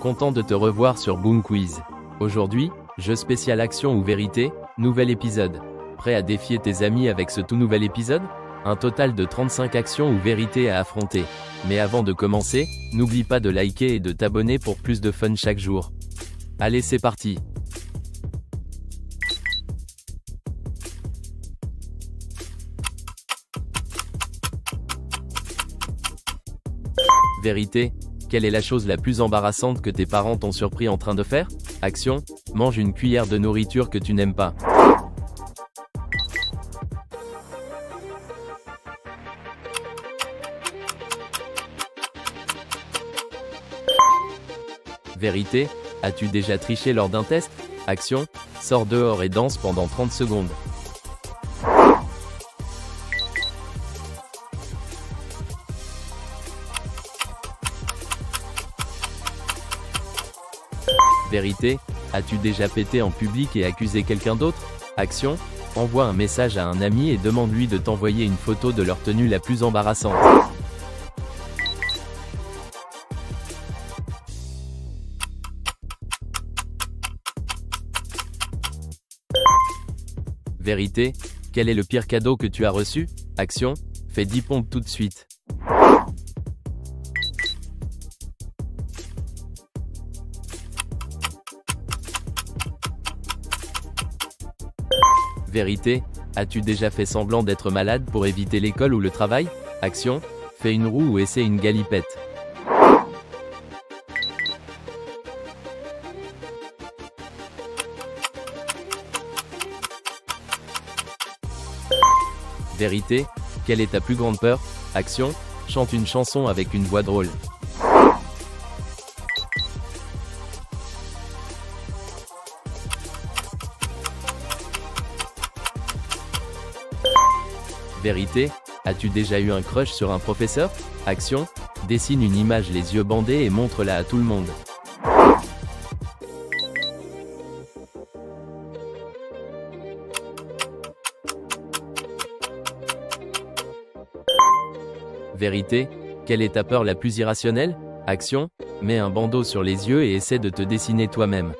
content de te revoir sur Boom Quiz. Aujourd'hui, jeu spécial action ou vérité, nouvel épisode. Prêt à défier tes amis avec ce tout nouvel épisode? Un total de 35 actions ou vérités à affronter. Mais avant de commencer, n'oublie pas de liker et de t'abonner pour plus de fun chaque jour. Allez, c'est parti! Vérité, quelle est la chose la plus embarrassante que tes parents t'ont surpris en train de faire? Action, mange une cuillère de nourriture que tu n'aimes pas. Vérité, as-tu déjà triché lors d'un test? Action, sors dehors et danse pendant 30 secondes. Vérité, as-tu déjà pété en public et accusé quelqu'un d'autre? Action, envoie un message à un ami et demande-lui de t'envoyer une photo de leur tenue la plus embarrassante. Vérité, quel est le pire cadeau que tu as reçu? Action, fais 10 pompes tout de suite. Vérité, as-tu déjà fait semblant d'être malade pour éviter l'école ou le travail? Action, fais une roue ou essaie une galipette. Vérité, quelle est ta plus grande peur? Action, chante une chanson avec une voix drôle. Vérité, as-tu déjà eu un crush sur un professeur? Action, dessine une image les yeux bandés et montre-la à tout le monde. Vérité, quelle est ta peur la plus irrationnelle? Action, mets un bandeau sur les yeux et essaie de te dessiner toi-même.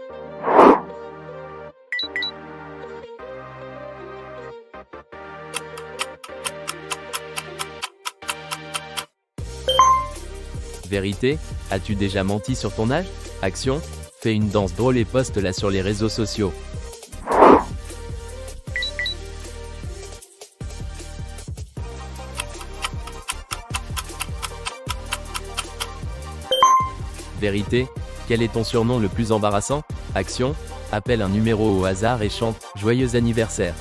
Vérité, as-tu déjà menti sur ton âge? Action, fais une danse drôle et poste-la sur les réseaux sociaux. Vérité, quel est ton surnom le plus embarrassant? Action, appelle un numéro au hasard et chante « Joyeux anniversaire ».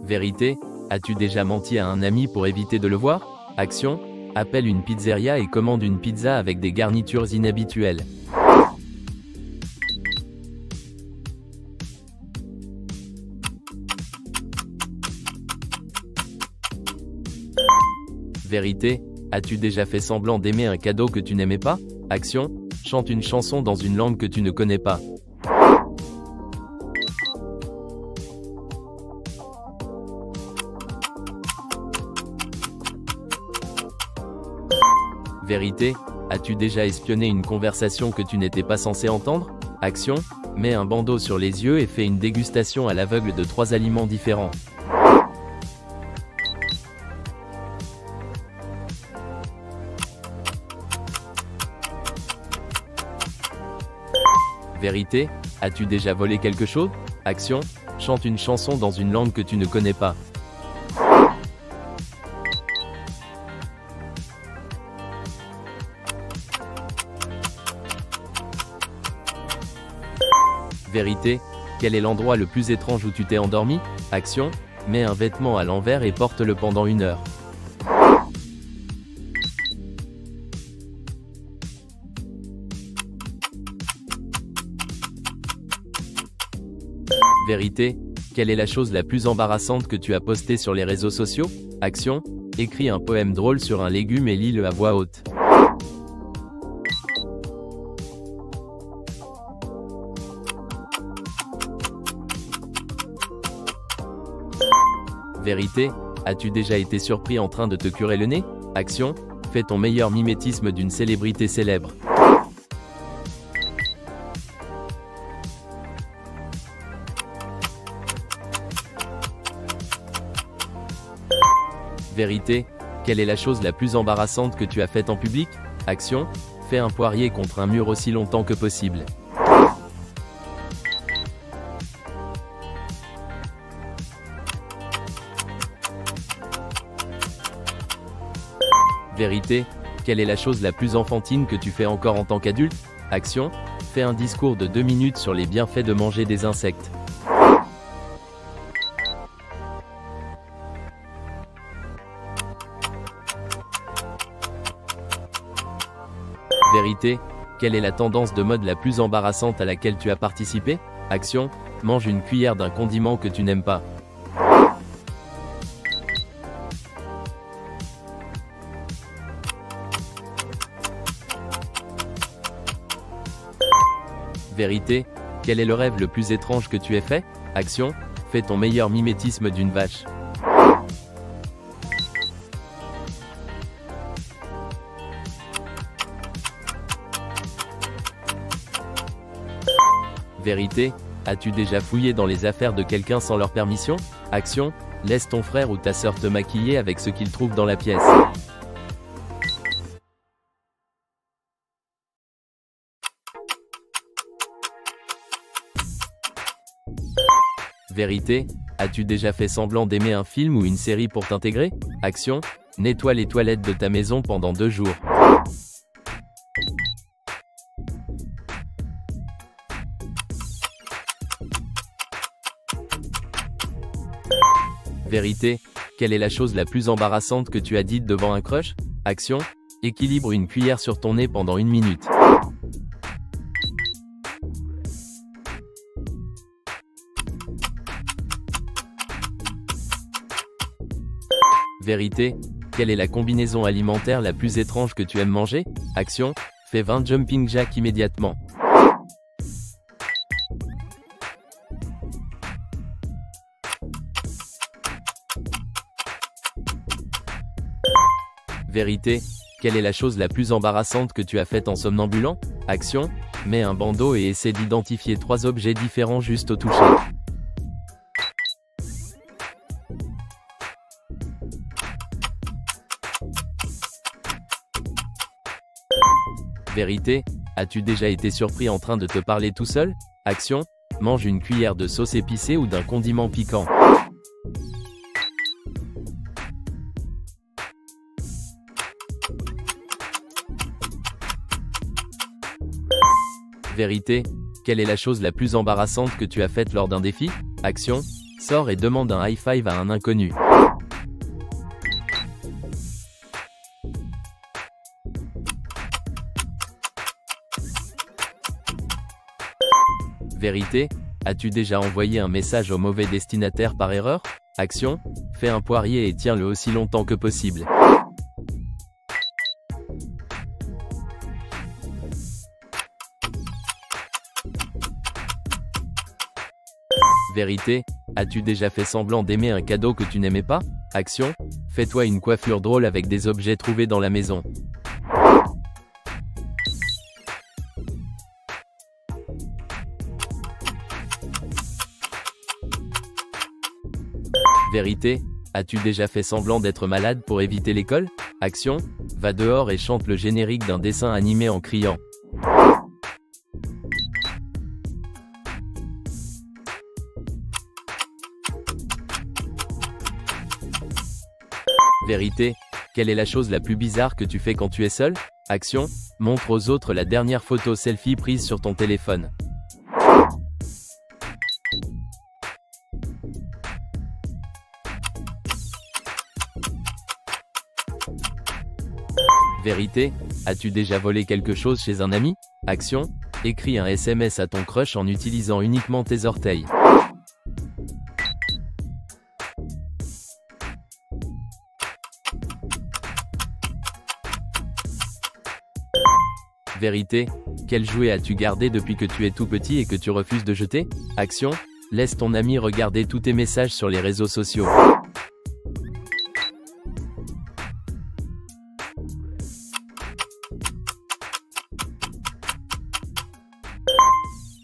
Vérité, as-tu déjà menti à un ami pour éviter de le voir? Action, appelle une pizzeria et commande une pizza avec des garnitures inhabituelles. Vérité, as-tu déjà fait semblant d'aimer un cadeau que tu n'aimais pas? Action, chante une chanson dans une langue que tu ne connais pas. Vérité, as-tu déjà espionné une conversation que tu n'étais pas censé entendre? Action, mets un bandeau sur les yeux et fais une dégustation à l'aveugle de 3 aliments différents. Vérité, as-tu déjà volé quelque chose? Action, chante une chanson dans une langue que tu ne connais pas. Vérité, quel est l'endroit le plus étrange où tu t'es endormi? Action, mets un vêtement à l'envers et porte-le pendant 1 heure. Vérité, quelle est la chose la plus embarrassante que tu as postée sur les réseaux sociaux? Action, écris un poème drôle sur un légume et lis-le à voix haute. Vérité, as-tu déjà été surpris en train de te curer le nez? Action, fais ton meilleur mimétisme d'une célébrité célèbre. Vérité, quelle est la chose la plus embarrassante que tu as faite en public? Action, fais un poirier contre un mur aussi longtemps que possible. Vérité, quelle est la chose la plus enfantine que tu fais encore en tant qu'adulte? Action, fais un discours de 2 minutes sur les bienfaits de manger des insectes. Vérité, quelle est la tendance de mode la plus embarrassante à laquelle tu as participé? Action, mange une cuillère d'un condiment que tu n'aimes pas. Vérité, quel est le rêve le plus étrange que tu aies fait? Action, fais ton meilleur mimétisme d'une vache. Vérité, as-tu déjà fouillé dans les affaires de quelqu'un sans leur permission? Action, laisse ton frère ou ta sœur te maquiller avec ce qu'ils trouvent dans la pièce. Vérité, as-tu déjà fait semblant d'aimer un film ou une série pour t'intégrer? Action, nettoie les toilettes de ta maison pendant 2 jours. Vérité, quelle est la chose la plus embarrassante que tu as dite devant un crush? Action, équilibre une cuillère sur ton nez pendant 1 minute. Vérité, quelle est la combinaison alimentaire la plus étrange que tu aimes manger? Action, fais 20 jumping jacks immédiatement. Vérité, quelle est la chose la plus embarrassante que tu as faite en somnambulant? Action, mets un bandeau et essaie d'identifier 3 objets différents juste au toucher. Vérité, as-tu déjà été surpris en train de te parler tout seul? Action, mange une cuillère de sauce épicée ou d'un condiment piquant. Vérité, quelle est la chose la plus embarrassante que tu as faite lors d'un défi? Action, sors et demande un high five à un inconnu. Vérité, as-tu déjà envoyé un message au mauvais destinataire par erreur? Action, fais un poirier et tiens-le aussi longtemps que possible. Vérité, as-tu déjà fait semblant d'aimer un cadeau que tu n'aimais pas? Action, fais-toi une coiffure drôle avec des objets trouvés dans la maison. Vérité, as-tu déjà fait semblant d'être malade pour éviter l'école? Action, va dehors et chante le générique d'un dessin animé en criant. Vérité, quelle est la chose la plus bizarre que tu fais quand tu es seul? Action, montre aux autres la dernière photo selfie prise sur ton téléphone. Vérité, as-tu déjà volé quelque chose chez un ami? Action, écris un SMS à ton crush en utilisant uniquement tes orteils. Vérité, quel jouet as-tu gardé depuis que tu es tout petit et que tu refuses de jeter? Action, laisse ton ami regarder tous tes messages sur les réseaux sociaux.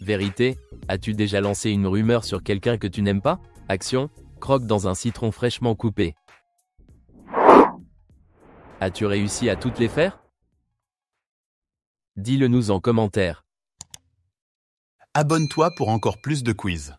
Vérité, as-tu déjà lancé une rumeur sur quelqu'un que tu n'aimes pas? Action, croque dans un citron fraîchement coupé. As-tu réussi à toutes les faire? Dis-le nous en commentaire. Abonne-toi pour encore plus de quiz.